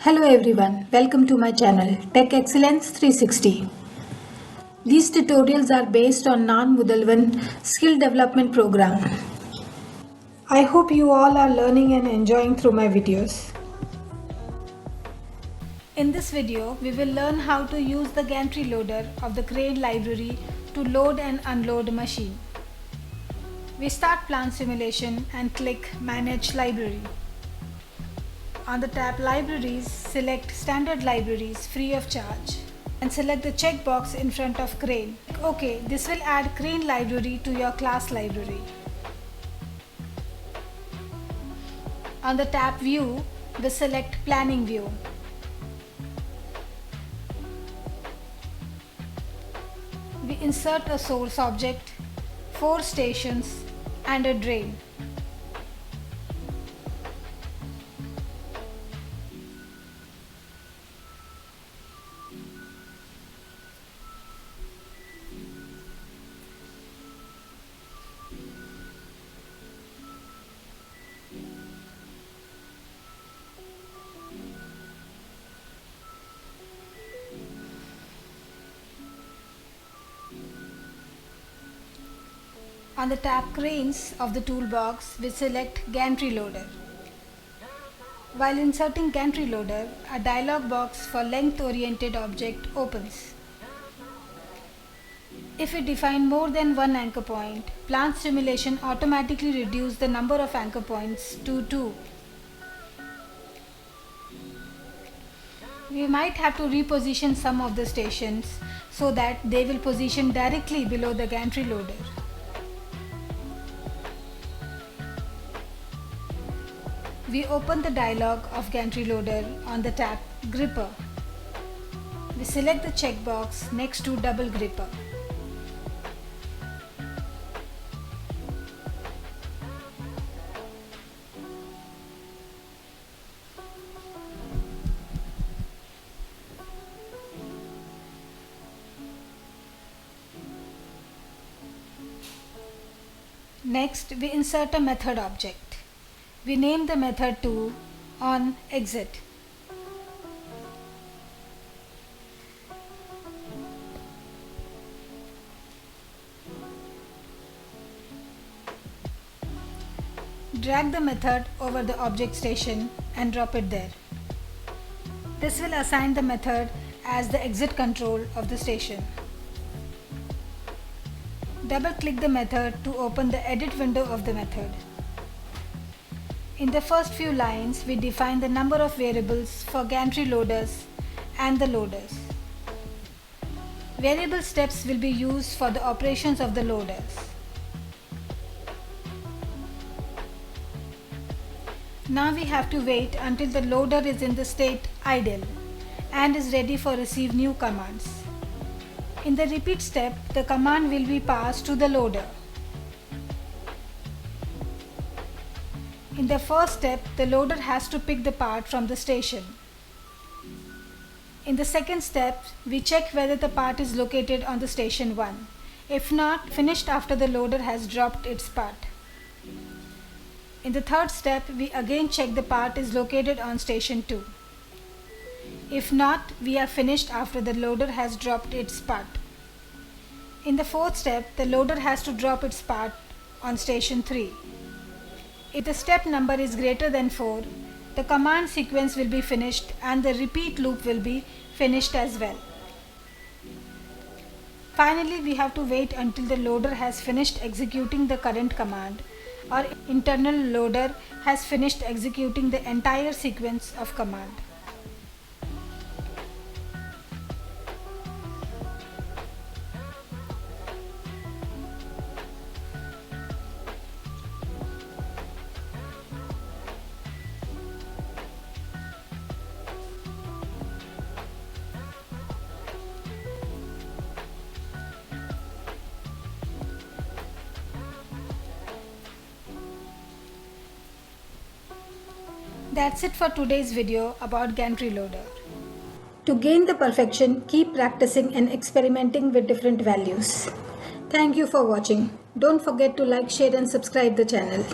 Hello everyone, welcome to my channel Tech Excellence 360. These tutorials are based on non-Mudalvan skill development program. I hope you all are learning and enjoying through my videos. In this video, we will learn how to use the Gantry loader of the Crane library to load and unload a machine. We start plant simulation and click Manage Library. On the tab Libraries, select Standard Libraries free of charge and select the checkbox in front of Crane. OK, this will add Crane library to your class library. On the tab View, we select Planning View. We insert a source object, 4 stations and a drain. On the tab Cranes of the toolbox, we select Gantry Loader. While inserting Gantry Loader, a dialog box for length-oriented object opens. If we define more than one anchor point, plant simulation automatically reduces the number of anchor points to 2. We might have to reposition some of the stations so that they will position directly below the Gantry Loader. We open the dialog of Gantry Loader on the tab Gripper. We select the checkbox next to Double Gripper. Next, we insert a method object. We name the method to onExit. Drag the method over the object station and drop it there. This will assign the method as the exit control of the station. Double-click the method to open the edit window of the method. In the first few lines, we define the number of variables for Gantry loaders and the loaders. Variable steps will be used for the operations of the loaders. Now we have to wait until the loader is in the state idle and is ready for receive new commands. In the repeat step, the command will be passed to the loader. In the first step, the loader has to pick the part from the station. In the second step, we check whether the part is located on the station 1. If not, finished after the loader has dropped its part. In the third step, we again check the part is located on station 2. If not, we are finished after the loader has dropped its part. In the fourth step, the loader has to drop its part on station 3. If the step number is greater than 4, the command sequence will be finished and the repeat loop will be finished as well. Finally, we have to wait until the loader has finished executing the current command or internal loader has finished executing the entire sequence of command. That's it for today's video about Gantry loader. To gain the perfection, keep practicing and experimenting with different values. Thank you for watching. Don't forget to like, share and subscribe the channel.